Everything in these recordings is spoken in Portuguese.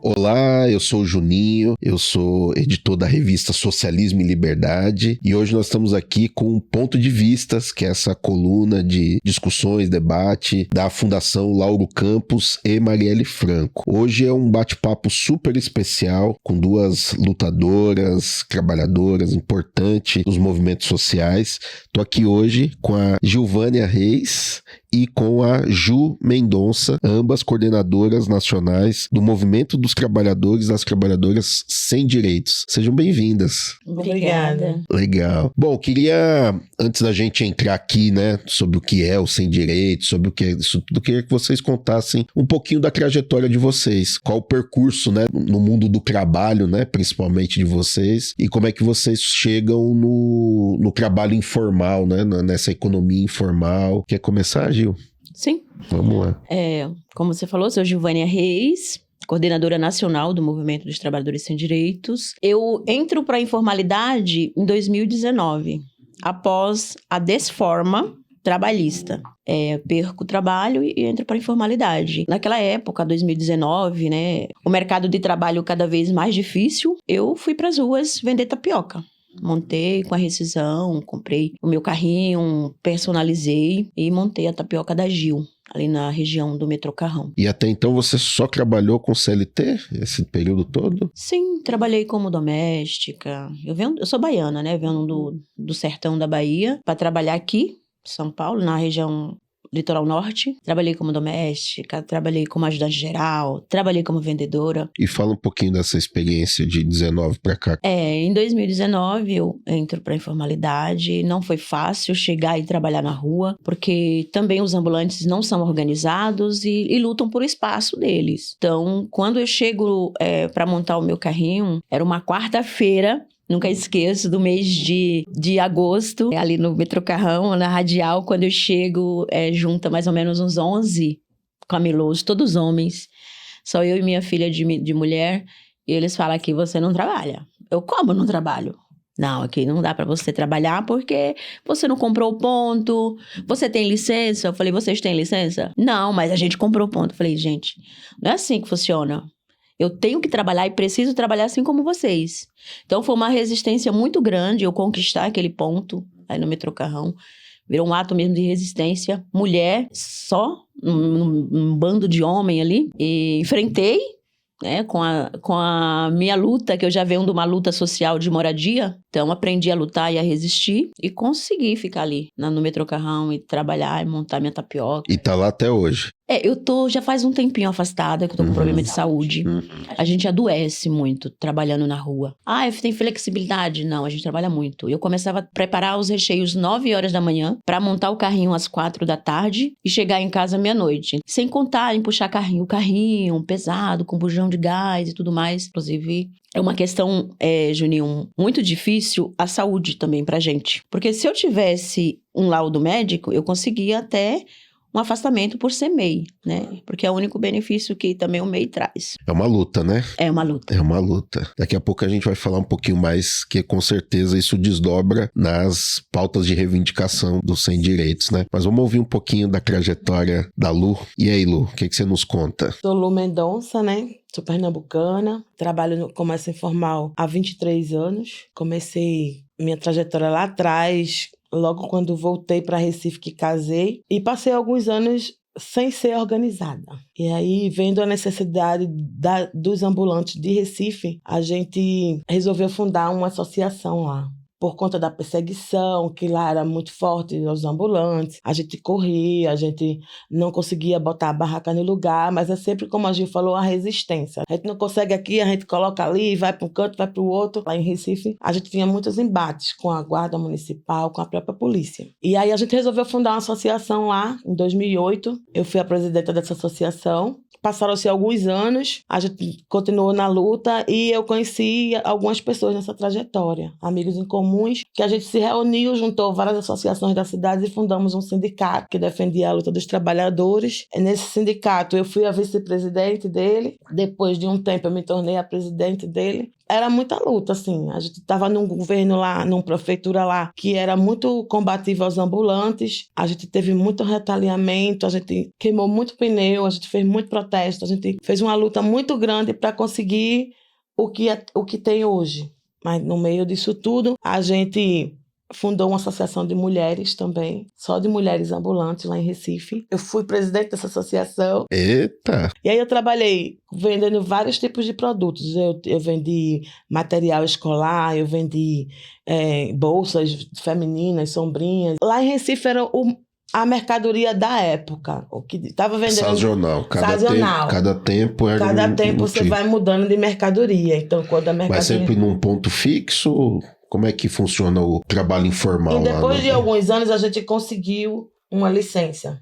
Olá, eu sou o Juninho, eu sou editor da revista Socialismo e Liberdade e hoje nós estamos aqui com Ponto de Vistas, que é essa coluna de discussões, debate da Fundação Lauro Campos e Marielle Franco. Hoje é um bate-papo super especial com duas lutadoras, trabalhadoras importantes dos movimentos sociais. Estou aqui hoje com a Gilvânia Reis e com a Ju Mendonça, ambas coordenadoras nacionais do Movimento dos Trabalhadores e das Trabalhadoras Sem Direitos. Sejam bem-vindas. Obrigada. Legal. Bom, queria, antes da gente entrar aqui, né, sobre o que é o Sem Direitos, sobre o que é isso tudo, queria que vocês contassem um pouquinho da trajetória de vocês. Qual o percurso, né, no mundo do trabalho, né, principalmente de vocês, e como é que vocês chegam no trabalho informal, né, nessa economia informal. Quer começar, Gil? Sim. Vamos lá. Como você falou, sou Gilvânia Reis, coordenadora nacional do Movimento dos Trabalhadores Sem Direitos. Eu entro para a informalidade em 2019, após a desforma trabalhista. Perco o trabalho e entro para a informalidade. Naquela época, 2019, né, o mercado de trabalho cada vez mais difícil, eu fui para as ruas vender tapioca. Montei com a rescisão, comprei o meu carrinho, personalizei e montei a tapioca da Gil, ali na região do metrô Carrão. E até então você só trabalhou com CLT esse período todo? Sim, trabalhei como doméstica. Eu sou baiana, né? Venho do sertão da Bahia para trabalhar aqui, em São Paulo, na região Litoral Norte. Trabalhei como doméstica, trabalhei como ajudante geral, trabalhei como vendedora. E fala um pouquinho dessa experiência de 19 para cá. Em 2019 eu entro para a informalidade. Não foi fácil chegar e trabalhar na rua, porque também os ambulantes não são organizados e lutam por espaço deles. Então, quando eu chego para montar o meu carrinho, era uma quarta-feira. Nunca esqueço do mês de agosto, ali no metrô Carrão, na Radial, quando eu chego, junta mais ou menos uns 11 camelôs, todos homens. Só eu e minha filha de mulher, e eles falam que você não trabalha. Eu, como não trabalho? Não, aqui não dá pra você trabalhar porque você não comprou o ponto, você tem licença? Eu falei, vocês têm licença? Não, mas a gente comprou o ponto. Eu falei, gente, não é assim que funciona. Eu tenho que trabalhar e preciso trabalhar assim como vocês. Então, foi uma resistência muito grande eu conquistar aquele ponto aí no metrô Carrão. Virou um ato mesmo de resistência. Mulher, só, um bando de homem ali. E enfrentei, né, com a minha luta, que eu já venho de uma luta social de moradia. Então, aprendi a lutar e a resistir. E consegui ficar ali no metrô Carrão e trabalhar e montar minha tapioca. E tá lá até hoje. Eu já faz um tempinho afastada, que eu tô com problema de saúde. A gente adoece muito trabalhando na rua. Tem flexibilidade? Não, a gente trabalha muito. Eu começava a preparar os recheios 9 horas da manhã pra montar o carrinho às 4 da tarde e chegar em casa meia-noite. Sem contar em puxar o carrinho pesado, com bujão de gás e tudo mais. Inclusive, é uma questão, Juninho, muito difícil a saúde também pra gente. Porque se eu tivesse um laudo médico, eu conseguia até um afastamento por ser MEI, né? Porque é o único benefício que também o MEI traz. É uma luta, né? É uma luta. É uma luta. Daqui a pouco a gente vai falar um pouquinho mais, que com certeza isso desdobra nas pautas de reivindicação dos sem direitos, né? Mas vamos ouvir um pouquinho da trajetória da Lu. E aí, Lu, o que você nos conta? Sou Lu Mendonça, né? Sou pernambucana, trabalho no comércio informal há 23 anos. Comecei minha trajetória lá atrás, logo quando voltei para Recife, que casei, e passei alguns anos sem ser organizada. E aí, vendo a necessidade dos ambulantes de Recife, a gente resolveu fundar uma associação lá. Por conta da perseguição, que lá era muito forte aos ambulantes, a gente corria, a gente não conseguia botar a barraca no lugar, mas é sempre, como a Gil falou, a resistência. A gente não consegue aqui, a gente coloca ali, vai para um canto, vai para o outro. Lá em Recife, a gente tinha muitos embates com a guarda municipal, com a própria polícia. E aí a gente resolveu fundar uma associação lá, em 2008. Eu fui a presidenta dessa associação. Passaram-se alguns anos, a gente continuou na luta e eu conheci algumas pessoas nessa trajetória, amigos em comuns, que a gente se reuniu, juntou várias associações da cidade e fundamos um sindicato que defendia a luta dos trabalhadores. Nesse sindicato eu fui a vice-presidente dele, depois de um tempo eu me tornei a presidente dele, era muita luta, assim. A gente estava num governo lá, numa prefeitura lá, que era muito combativo aos ambulantes. A gente teve muito retaliamento, a gente queimou muito pneu, a gente fez muito protesto, a gente fez uma luta muito grande para conseguir o que tem hoje. Mas no meio disso tudo, a gente fundou uma associação de mulheres também, só de mulheres ambulantes lá em Recife. Eu fui presidente dessa associação. Eita! E aí eu trabalhei vendendo vários tipos de produtos. Eu vendi material escolar, eu vendi bolsas femininas, sombrinhas. Lá em Recife era a mercadoria da época, o que estava vendendo. Sazonal. Sazonal. Cada tempo era Cada tempo você vai mudando de mercadoria. Então, quando a mercadoria... Mas sempre num ponto fixo? Como é que funciona o trabalho informal lá? E depois de alguns anos, a gente conseguiu uma licença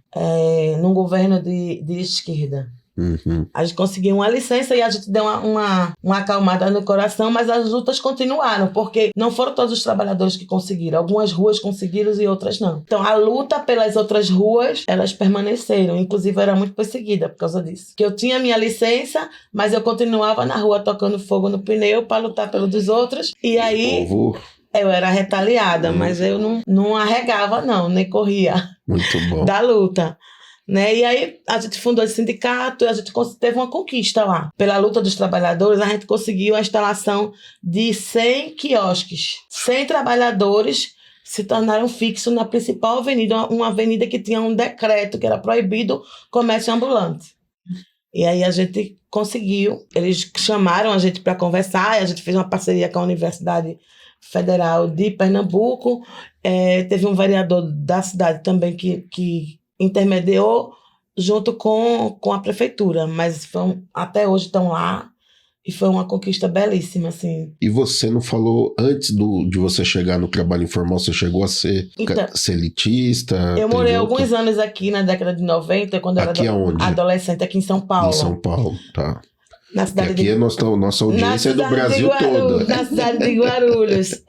num governo de esquerda. Uhum. A gente conseguiu uma licença e a gente deu uma acalmada no coração, mas as lutas continuaram, porque não foram todos os trabalhadores que conseguiram. Algumas ruas conseguiram e outras não. Então, a luta pelas outras ruas, elas permaneceram. Inclusive, eu era muito perseguida por causa disso. Que eu tinha minha licença, mas eu continuava na rua tocando fogo no pneu para lutar pelos dos outros. E aí... Eu era retaliada, mas eu não arregava, não, nem corria. Muito bom. Da luta. Né? E aí a gente fundou esse sindicato e a gente teve uma conquista lá. Pela luta dos trabalhadores, a gente conseguiu a instalação de 100 quiosques. 100 trabalhadores se tornaram fixos na principal avenida, uma avenida que tinha um decreto que era proibido comércio ambulante. E aí a gente conseguiu, eles chamaram a gente para conversar, e a gente fez uma parceria com a Universidade Federal de Pernambuco. Teve um vereador da cidade também que intermediou junto com a prefeitura, mas até hoje estão lá e foi uma conquista belíssima, assim. E você não falou, antes de você chegar no trabalho informal, você chegou a ser elitista? Eu morei alguns anos aqui na década de 90, quando eu era adolescente, aqui em São Paulo. Em São Paulo, tá. Na cidade aqui a nossa audiência é do Brasil todo. Na cidade de Guarulhos.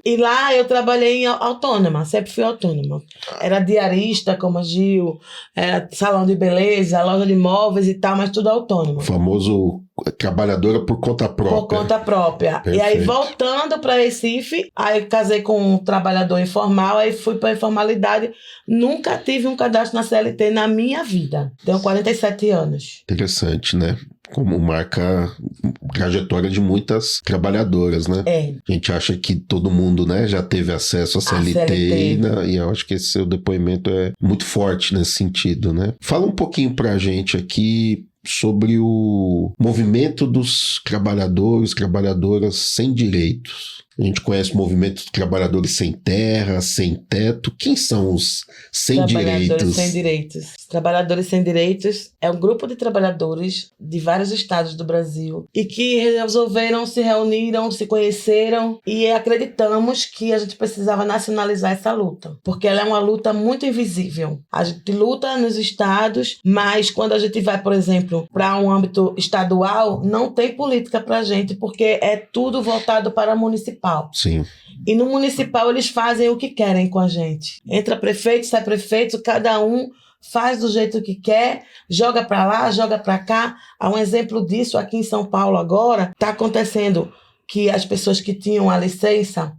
E lá eu trabalhei autônoma, sempre fui autônoma. Era diarista, como a Gil, era salão de beleza, loja de imóveis e tal, mas tudo autônomo. O famoso trabalhadora por conta própria. Por conta própria. Perfeito. E aí, voltando para Recife, aí casei com um trabalhador informal, aí fui para a informalidade. Nunca tive um cadastro na CLT na minha vida. Tenho 47 anos. Interessante, né? Como marca a trajetória de muitas trabalhadoras, né? A gente acha que todo mundo, né, já teve acesso à CLT. E eu acho que esse seu depoimento é muito forte nesse sentido, né? Fala um pouquinho pra gente aqui sobre o movimento dos trabalhadoras sem direitos. A gente conhece o movimento dos trabalhadores sem terra, sem teto. Quem são os sem direitos? Sem direitos. Os trabalhadores sem direitos é um grupo de trabalhadores de vários estados do Brasil e que resolveram, se reuniram, se conheceram e acreditamos que a gente precisava nacionalizar essa luta, porque ela é uma luta muito invisível. A gente luta nos estados, mas quando a gente vai, por exemplo, para um âmbito estadual, não tem política para a gente, porque é tudo voltado para municipal. Sim. E no municipal eles fazem o que querem com a gente. Entra prefeito, sai prefeito, cada um faz do jeito que quer, joga para lá, joga para cá. Há um exemplo disso aqui em São Paulo agora. Está acontecendo que as pessoas que tinham a licença,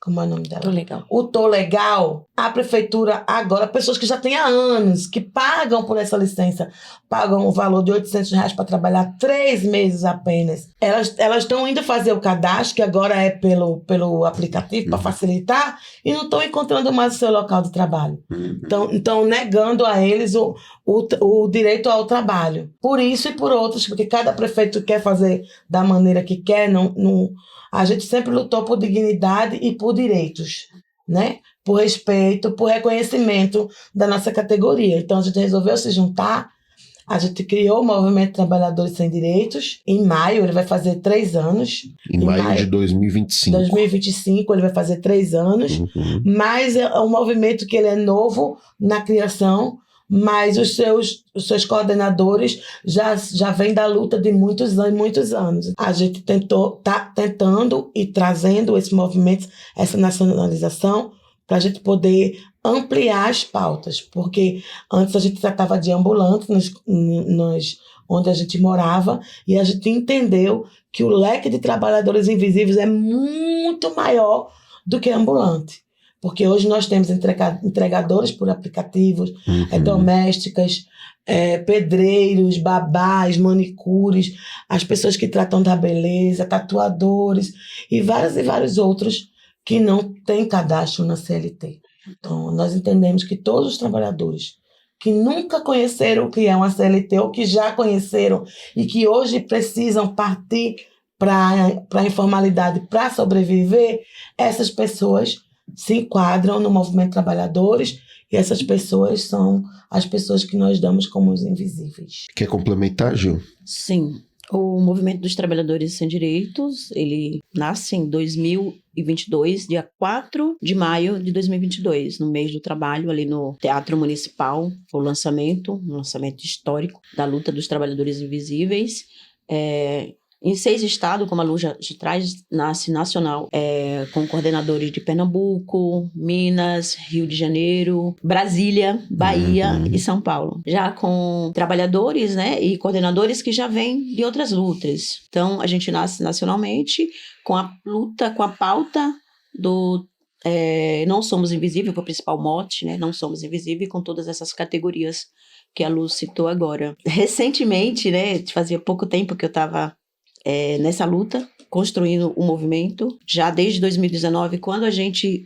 como é o nome dela? O Tô Legal, a prefeitura agora, pessoas que já têm há anos, que pagam por essa licença, pagam o valor de R$800 para trabalhar 3 meses apenas. Elas estão indo fazer o cadastro, que agora é pelo aplicativo, para facilitar, e não estão encontrando mais o seu local de trabalho. Então negando a eles o direito ao trabalho. Por isso e por outros, porque cada prefeito quer fazer da maneira que quer, a gente sempre lutou por dignidade e por direitos, né? Por respeito, por reconhecimento da nossa categoria. Então, a gente resolveu se juntar, a gente criou o Movimento Trabalhadores Sem Direitos. Em maio, ele vai fazer 3 anos. Em maio de 2025. 2025, ele vai fazer 3 anos. Mas é um movimento que ele é novo na criação, mas os seus coordenadores já vêm da luta de muitos anos. A gente está tentando e trazendo esse movimento, essa nacionalização, para a gente poder ampliar as pautas, porque antes a gente tratava de ambulantes onde a gente morava, e a gente entendeu que o leque de trabalhadores invisíveis é muito maior do que ambulante. Porque hoje nós temos entregadores por aplicativos, domésticas, pedreiros, babás, manicures, as pessoas que tratam da beleza, tatuadores e vários outros que não têm cadastro na CLT. Então, nós entendemos que todos os trabalhadores que nunca conheceram o que é uma CLT ou que já conheceram e que hoje precisam partir para a informalidade para sobreviver, essas pessoas se enquadram no movimento trabalhadores e essas pessoas são as pessoas que nós damos como os invisíveis. Quer complementar, Gil? Sim. O Movimento dos Trabalhadores Sem Direitos, ele nasce em 2022, dia 4 de maio de 2022, no mês do trabalho, ali no Teatro Municipal. Foi um lançamento histórico da luta dos trabalhadores invisíveis. Em 6 estados, como a Lu já traz, nasce nacional, com coordenadores de Pernambuco, Minas, Rio de Janeiro, Brasília, Bahia e São Paulo. Já com trabalhadores, né, e coordenadores que já vêm de outras lutas. Então, a gente nasce nacionalmente com a luta, com a pauta do Não Somos Invisíveis, que é o principal mote, né, Não Somos Invisíveis, com todas essas categorias que a Lu citou agora. Recentemente, né, fazia pouco tempo que eu estava nessa luta, construindo um movimento, já desde 2019, quando a gente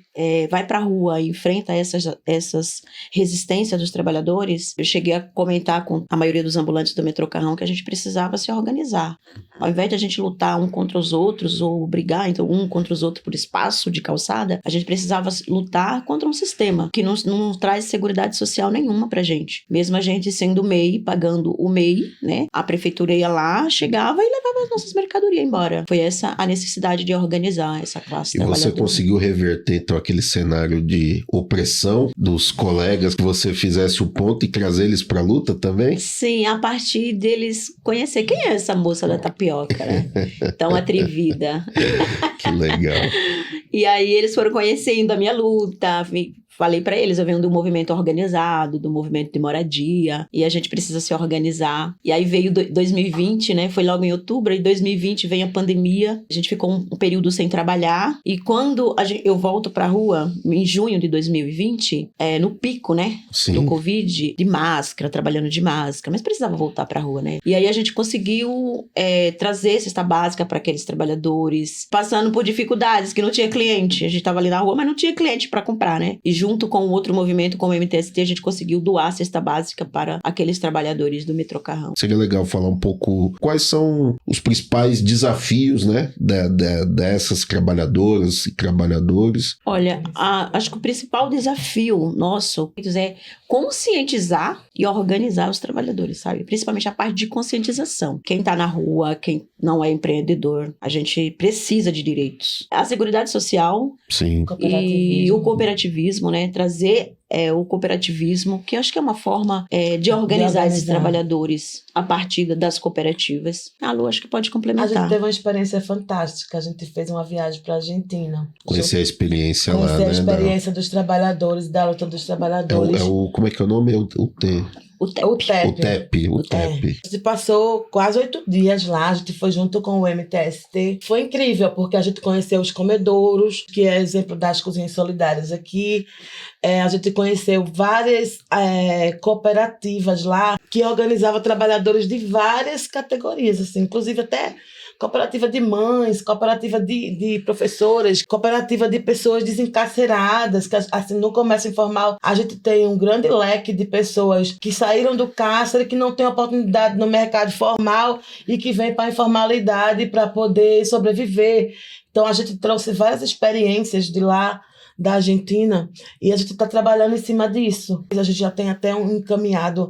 vai para a rua e enfrenta essas resistências dos trabalhadores, eu cheguei a comentar com a maioria dos ambulantes do metrô Carrão que a gente precisava se organizar. Ao invés de a gente lutar um contra os outros ou brigar então, um contra os outros por espaço de calçada, a gente precisava lutar contra um sistema que não traz seguridade social nenhuma pra gente. Mesmo a gente sendo MEI, pagando o MEI, né? A prefeitura ia lá, chegava e levava as nossas mercadorias embora. Foi essa a necessidade de organizar essa classe trabalhadora. E você conseguiu reverter, então, aquele cenário de opressão dos colegas, que você fizesse o ponto e trazer eles pra luta também? Sim, a partir deles conhecer quem é essa moça da tapioca, né? Tão atrevida. Que legal. E aí eles foram conhecendo a minha luta, falei pra eles, eu venho do movimento organizado, do movimento de moradia, e a gente precisa se organizar. E aí veio 2020, né, foi logo em outubro, e 2020 veio a pandemia, a gente ficou um período sem trabalhar, e quando eu volto pra rua, em junho de 2020, no pico, né, Sim. do Covid, de máscara, trabalhando de máscara, mas precisava voltar pra rua, né. E aí a gente conseguiu trazer cesta básica para aqueles trabalhadores, passando por dificuldades, que não tinha cliente, a gente tava ali na rua, mas não tinha cliente para comprar, né, e junto com o outro movimento, com o MTST, a gente conseguiu doar a cesta básica para aqueles trabalhadores do metrô Carrão. Seria legal falar um pouco quais são os principais desafios, né, dessas trabalhadoras e trabalhadores. Olha, acho que o principal desafio nosso é conscientizar e organizar os trabalhadores, sabe? Principalmente a parte de conscientização. Quem tá na rua, quem não é empreendedor, a gente precisa de direitos. A Seguridade Social. Sim. E o cooperativismo, né? Trazer o cooperativismo, que eu acho que é uma forma de organizar esses trabalhadores a partir das cooperativas. A Lu, acho que pode complementar. A gente teve uma experiência fantástica. A gente fez uma viagem para a Argentina. Conhecer a experiência lá, né? Conhecer a experiência dos trabalhadores, da luta dos trabalhadores. Como é que é o nome? O TEP. A gente passou quase 8 dias lá, a gente foi junto com o MTST. Foi incrível, porque a gente conheceu os comedouros, que é exemplo das cozinhas solidárias aqui. A gente conheceu várias cooperativas lá, que organizavam trabalhadores de várias categorias, assim, inclusive até cooperativa de mães, cooperativa de professoras, cooperativa de pessoas desencarceradas, que assim, no comércio informal a gente tem um grande leque de pessoas que saíram do cárcere, que não têm oportunidade no mercado formal e que vêm para a informalidade para poder sobreviver. Então a gente trouxe várias experiências de lá, da Argentina, e a gente está trabalhando em cima disso. A gente já tem até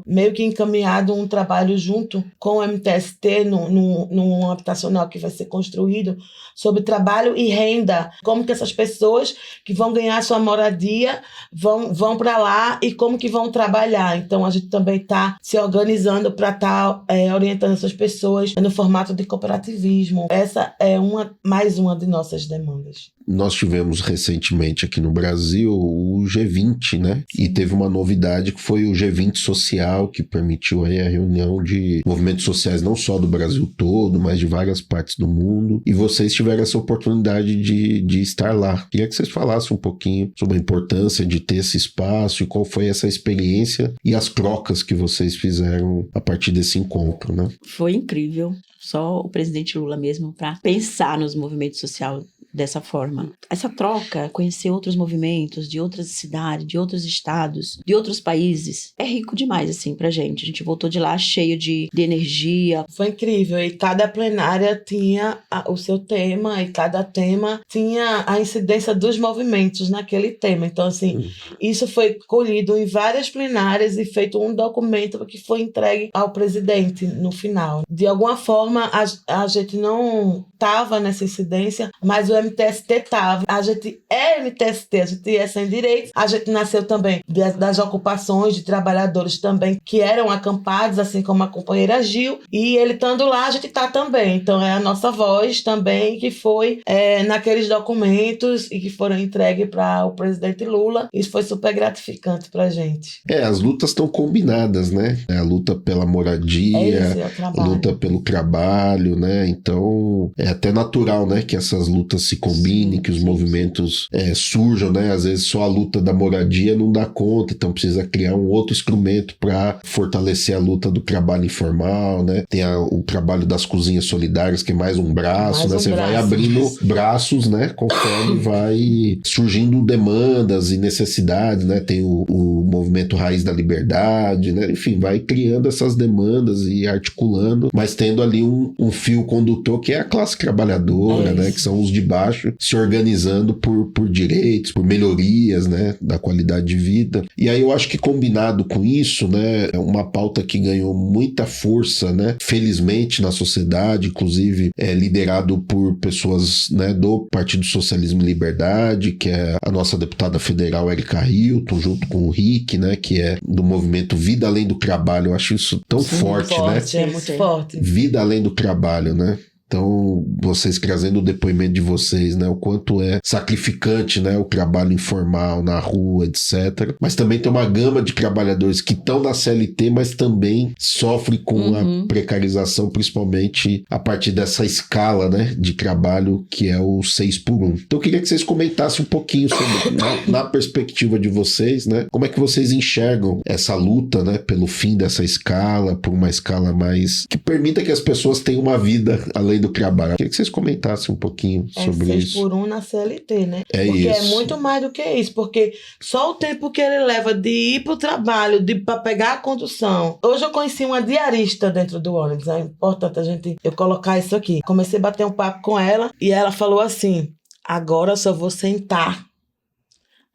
meio que encaminhado um trabalho junto com o MTST num habitacional que vai ser construído sobre trabalho e renda. Como que essas pessoas que vão ganhar sua moradia vão para lá e como que vão trabalhar. Então a gente também está se organizando para estar orientando essas pessoas no formato de cooperativismo. Essa é mais uma de nossas demandas. Nós tivemos recentemente aqui aqui no Brasil o G20, né? E teve uma novidade que foi o G20 social, que permitiu aí a reunião de movimentos sociais não só do Brasil todo, mas de várias partes do mundo. E vocês tiveram essa oportunidade de estar lá. Queria que vocês falassem um pouquinho sobre a importância de ter esse espaço e qual foi essa experiência e as trocas que vocês fizeram a partir desse encontro, né? Foi incrível. Só o presidente Lula mesmo para pensar nos movimentos sociais dessa forma. Essa troca, conhecer outros movimentos de outras cidades, de outros estados, de outros países, é rico demais, assim, pra gente. A gente voltou de lá cheio de energia. Foi incrível. E cada plenária tinha o seu tema, e cada tema tinha a incidência dos movimentos naquele tema. Então, assim, isso foi colhido em várias plenárias e feito um documento que foi entregue ao presidente no final. De alguma forma, a gente não estava nessa incidência, mas o MTST estava. A gente é MTST, a gente é sem direitos. A gente nasceu também das ocupações de trabalhadores também que eram acampados, assim como a companheira Gil. E ele estando lá, a gente está também. Então é a nossa voz também que foi naqueles documentos e que foram entregues para o presidente Lula. Isso foi super gratificante para a gente. As lutas estão combinadas, né? A luta pela moradia, a luta pelo trabalho, né? Então é até natural, né, que essas lutas se combinem, que os movimentos surjam, né? Às vezes só a luta da moradia não dá conta, então precisa criar um outro instrumento para fortalecer a luta do trabalho informal, né? Tem o trabalho das cozinhas solidárias, que é mais um braço, né? Você vai abrindo braços, né? Conforme vai surgindo demandas e necessidades, né? Tem o movimento Raiz da Liberdade, né? Enfim, vai criando essas demandas e articulando, mas tendo ali um fio condutor que é a classe trabalhadora, né? Que são os de baixo, se organizando por direitos, por melhorias, né, da qualidade de vida. E aí eu acho que combinado com isso, né, é uma pauta que ganhou muita força, né, felizmente na sociedade, inclusive liderado por pessoas, né, do Partido Socialismo e Liberdade, que é a nossa deputada federal Érica Hilton, junto com o Rick, né, que é do movimento Vida Além do Trabalho. Eu acho isso tão forte, né? É muito forte. Vida Além do Trabalho, né? Então, vocês trazendo o depoimento de vocês, né? O quanto é sacrificante, né? O trabalho informal na rua, etc. Mas também tem uma gama de trabalhadores que estão na CLT, mas também sofrem com a precarização, principalmente a partir dessa escala, né? De trabalho que é o 6x1. Então, eu queria que vocês comentassem um pouquinho sobre, na perspectiva de vocês, né? Como é que vocês enxergam essa luta, né? Pelo fim dessa escala, por uma escala mais... que permita que as pessoas tenham uma vida além do trabalho. Eu queria que vocês comentassem um pouquinho sobre isso. 6x1 na CLT, né? Porque isso. É muito mais do que isso, porque só o tempo que ele leva de ir pro trabalho, para pegar a condução. Hoje eu conheci uma diarista dentro do ônibus, é importante eu colocar isso aqui. Comecei a bater um papo com ela e ela falou assim, agora eu só vou sentar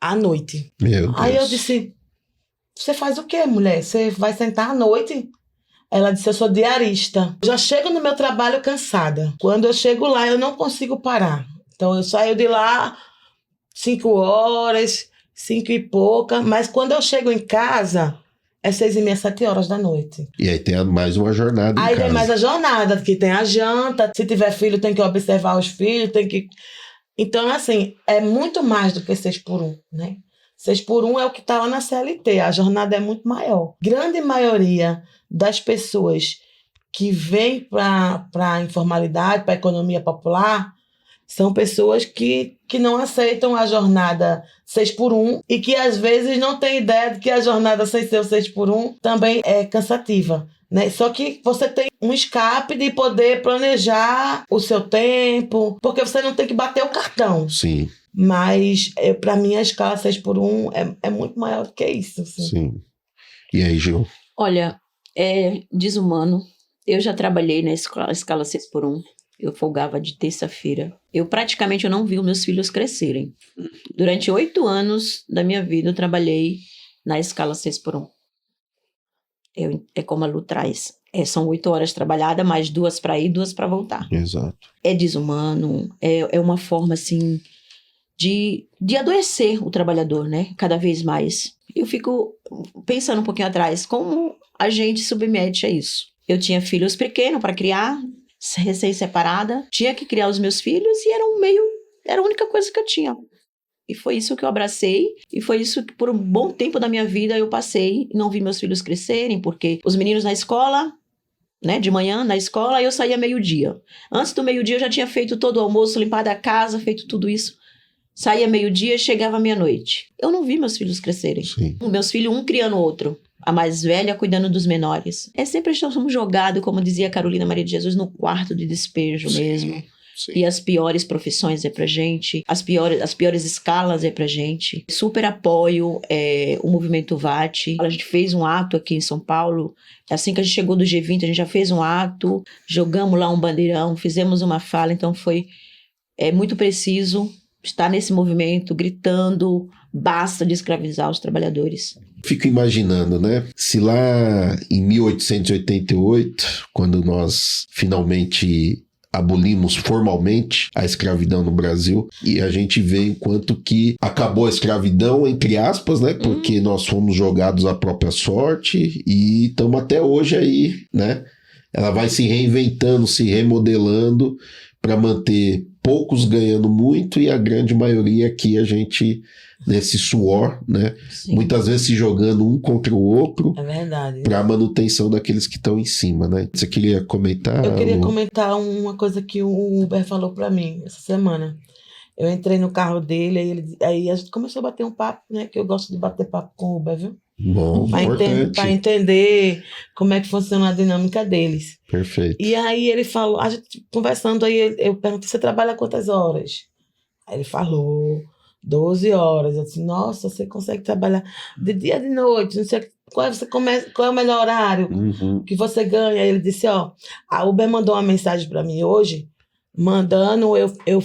à noite. Meu Deus. Aí eu disse, você faz o quê, mulher? Você vai sentar à noite? Ela disse, eu sou diarista. Eu já chego no meu trabalho cansada. Quando eu chego lá, eu não consigo parar. Então, eu saio de lá 5 horas, 5 e pouca. Mas quando eu chego em casa, é 6h30, 7 horas da noite. E aí tem mais uma jornada Aí tem mais a jornada, que tem a janta. Se tiver filho, tem que observar os filhos, tem que... Então, assim, é muito mais do que 6x1, né? 6x1 é o que está lá na CLT. A jornada é muito maior. Grande maioria das pessoas que vêm para a informalidade, para a economia popular, são pessoas que não aceitam a jornada 6x1 e que às vezes não têm ideia de que a jornada sem ser o 6x1 também é cansativa, né? Só que você tem um escape de poder planejar o seu tempo, porque você não tem que bater o cartão. Sim. Mas, para mim, a escala 6x1 é muito maior do que isso. Assim. Sim. E aí, Gil? Olha, é desumano. Eu já trabalhei na escala 6x1. Eu folgava de terça-feira. Eu praticamente não vi os meus filhos crescerem. Durante 8 anos da minha vida, eu trabalhei na escala 6x1. É como a Lu traz. São 8 horas trabalhadas, mais 2 para ir, 2 para voltar. Exato. É desumano. É uma forma, assim, de adoecer o trabalhador, né? Cada vez mais. Eu fico pensando um pouquinho atrás, como a gente submete a isso. Eu tinha filhos pequenos para criar, recém-separada, tinha que criar os meus filhos e era a única coisa que eu tinha. E foi isso que eu abracei, e foi isso que por um bom tempo da minha vida eu passei, não vi meus filhos crescerem, porque os meninos na escola, né, de manhã na escola, eu saía meio-dia. Antes do meio-dia eu já tinha feito todo o almoço, limpado a casa, feito tudo isso. Saía meio-dia e chegava meia-noite. Eu não vi meus filhos crescerem. Sim. Meus filhos, um criando o outro. A mais velha cuidando dos menores. Sempre estamos jogados, como dizia a Carolina Maria de Jesus, no quarto de despejo mesmo. Sim. E as piores profissões é pra gente, as piores escalas é pra gente. Super apoio o movimento VAT. A gente fez um ato aqui em São Paulo, assim que a gente chegou do G20, a gente já fez um ato, jogamos lá um bandeirão, fizemos uma fala, então foi muito preciso estar nesse movimento, gritando, basta de escravizar os trabalhadores. Fico imaginando, né? Se lá em 1888, quando nós finalmente abolimos formalmente a escravidão no Brasil, e a gente vê enquanto que acabou a escravidão, entre aspas, né? Porque nós fomos jogados à própria sorte e estamos até hoje aí, né? Ela vai se reinventando, se remodelando para manter poucos ganhando muito e a grande maioria aqui a gente nesse suor, né? Sim. Muitas vezes se jogando um contra o outro. É verdade. Para a manutenção daqueles que estão em cima, né? Você queria comentar? Eu queria comentar uma coisa que o Uber falou para mim essa semana. Eu entrei no carro dele, aí a gente começou a bater um papo, né? Que eu gosto de bater papo com o Uber, viu? Bom, importante. Para entender como é que funciona a dinâmica deles. Perfeito. E aí ele falou, a gente conversando, aí eu perguntei, você trabalha quantas horas? Aí ele falou 12 horas. Eu disse, nossa, você consegue trabalhar de dia e de noite, não sei qual é o melhor horário que você ganha. Aí ele disse, ó, a Uber mandou uma mensagem para mim hoje, mandando eu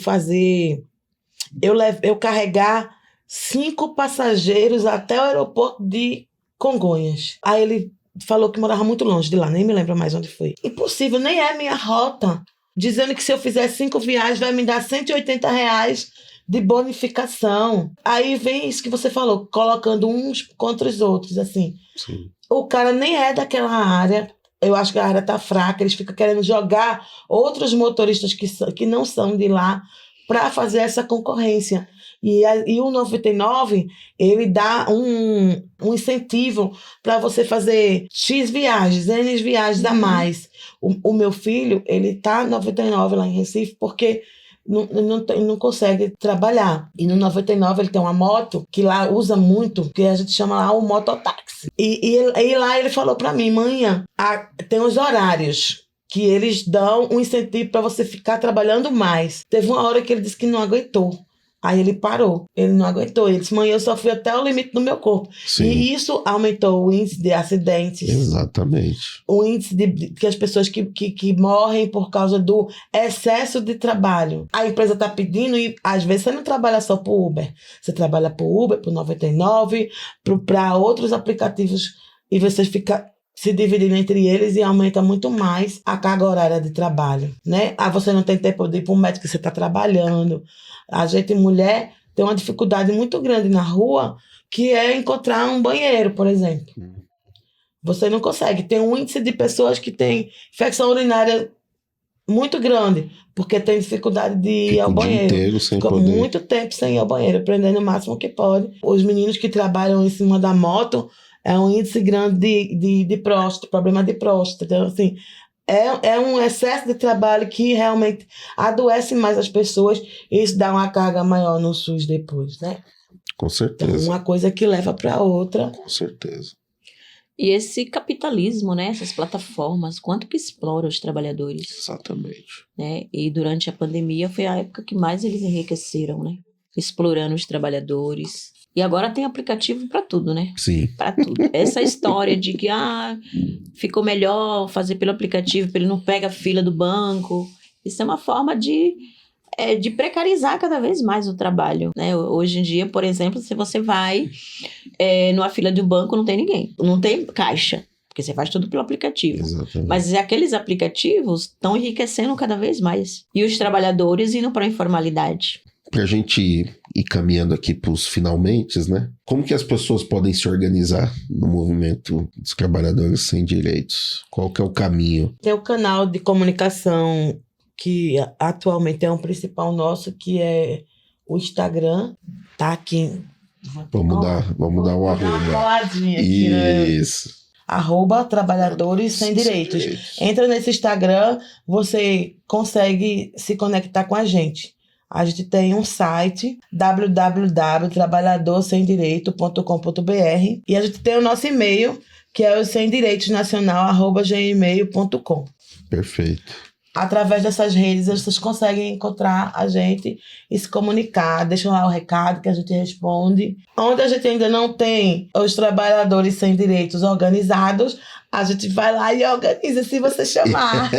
carregar 5 passageiros até o aeroporto de Congonhas. Aí ele falou que morava muito longe de lá, nem me lembro mais onde foi. Impossível, nem é minha rota. Dizendo que se eu fizer 5 viagens vai me dar R$180 de bonificação. Aí vem isso que você falou, colocando uns contra os outros, assim. Sim. O cara nem é daquela área, eu acho que a área tá fraca, eles ficam querendo jogar outros motoristas que não são de lá para fazer essa concorrência. E o 99, ele dá um incentivo para você fazer X viagens, N viagens a mais. O meu filho, ele tá 99 lá em Recife porque não consegue trabalhar. E no 99 ele tem uma moto que lá usa muito, que a gente chama lá o mototáxi. E lá ele falou para mim, manhã, tem os horários que eles dão um incentivo para você ficar trabalhando mais. Teve uma hora que ele disse que não aguentou. Aí ele parou, ele não aguentou. Ele disse, mãe, eu só fui até o limite do meu corpo. Sim. E isso aumentou o índice de acidentes. Exatamente. O índice de as pessoas que morrem por causa do excesso de trabalho. A empresa está pedindo, e às vezes você não trabalha só para o Uber. Você trabalha para o Uber, para o 99, para outros aplicativos, e você fica se dividindo entre eles e aumenta muito mais a carga horária de trabalho, né? Você não tem tempo de ir para o médico que você está trabalhando. A gente, mulher, tem uma dificuldade muito grande na rua, que é encontrar um banheiro, por exemplo. Você não consegue. Tem um índice de pessoas que têm infecção urinária muito grande, porque tem dificuldade de ir ao banheiro. Dia inteiro sem Fica poder. muito tempo sem ir ao banheiro, prendendo o máximo que pode. Os meninos que trabalham em cima da moto, é um índice grande de próstata, problema de próstata. Então, assim, é um excesso de trabalho que realmente adoece mais as pessoas, e isso dá uma carga maior no SUS depois, né? Com certeza. Então, uma coisa que leva para outra. Com certeza. E esse capitalismo, né, essas plataformas, quanto que explora os trabalhadores, Exatamente. né? E durante a pandemia foi a época que mais eles enriqueceram, né? Explorando os trabalhadores. E agora tem aplicativo para tudo, né? Sim. Para tudo. Essa história de que ficou melhor fazer pelo aplicativo, porque ele não pega a fila do banco. Isso é uma forma de precarizar cada vez mais o trabalho, né? Hoje em dia, por exemplo, se você vai numa fila de um banco, não tem ninguém. Não tem caixa, porque você faz tudo pelo aplicativo. Exatamente. Mas aqueles aplicativos estão enriquecendo cada vez mais. E os trabalhadores indo para a informalidade. Pra gente ir caminhando aqui pros finalmentes, né? Como que as pessoas podem se organizar no movimento dos trabalhadores sem direitos? Qual que é o caminho? Tem o canal de comunicação que atualmente é um principal nosso, que é O Instagram tá aqui. Vamos dar um uma arroba. coladinha aqui, né? Isso. @Trabalhadores Sem Direitos. Entra nesse Instagram, você consegue se conectar com a gente. A gente tem um site, www.trabalhadorsemdireito.com.br, e a gente tem o nosso e-mail, que é o semdireitosnacional@gmail.com. Perfeito. Através dessas redes, vocês conseguem encontrar a gente e se comunicar. Deixam lá o recado que a gente responde. Onde a gente ainda não tem os trabalhadores sem direitos organizados, a gente vai lá e organiza, se você chamar.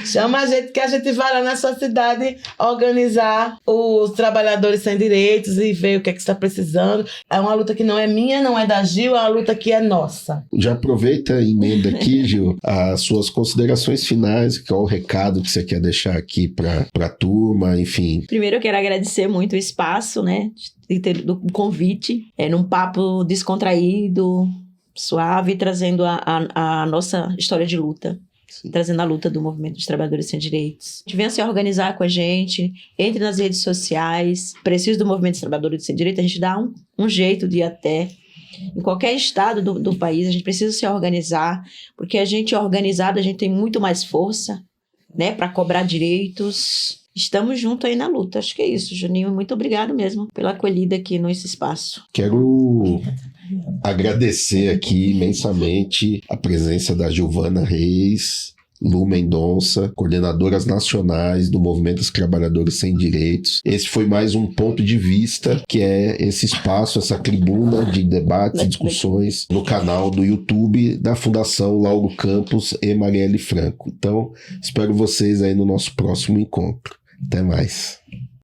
Chama a gente, que a gente vai lá na sua cidade organizar os trabalhadores sem direitos e ver o que é que está precisando. É uma luta que não é minha, não é da Gil, é uma luta que é nossa. Já aproveita e emenda aqui, Gil, as suas considerações finais, qual o recado que você quer deixar aqui para a turma, enfim. Primeiro eu quero agradecer muito o espaço, né, de ter o convite, num papo descontraído, suave, trazendo a nossa história de luta. Sim. Trazendo a luta do movimento dos trabalhadores sem direitos. Venha se organizar com a gente, entre nas redes sociais, precisa do movimento dos trabalhadores sem direitos, a gente dá um jeito de ir até. Em qualquer estado do país, a gente precisa se organizar, porque a gente organizado, a gente tem muito mais força, né, para cobrar direitos. Estamos juntos aí na luta. Acho que é isso, Juninho. Muito obrigado mesmo pela acolhida aqui nesse espaço. Quero agradecer aqui imensamente a presença da Giovana Reis, Lu Mendonça, coordenadoras nacionais do Movimento dos Trabalhadores Sem Direitos. Esse foi mais um ponto de vista, que é esse espaço, essa tribuna de debates e discussões no canal do YouTube da Fundação Lauro Campos e Marielle Franco. Então, espero vocês aí no nosso próximo encontro. Até mais.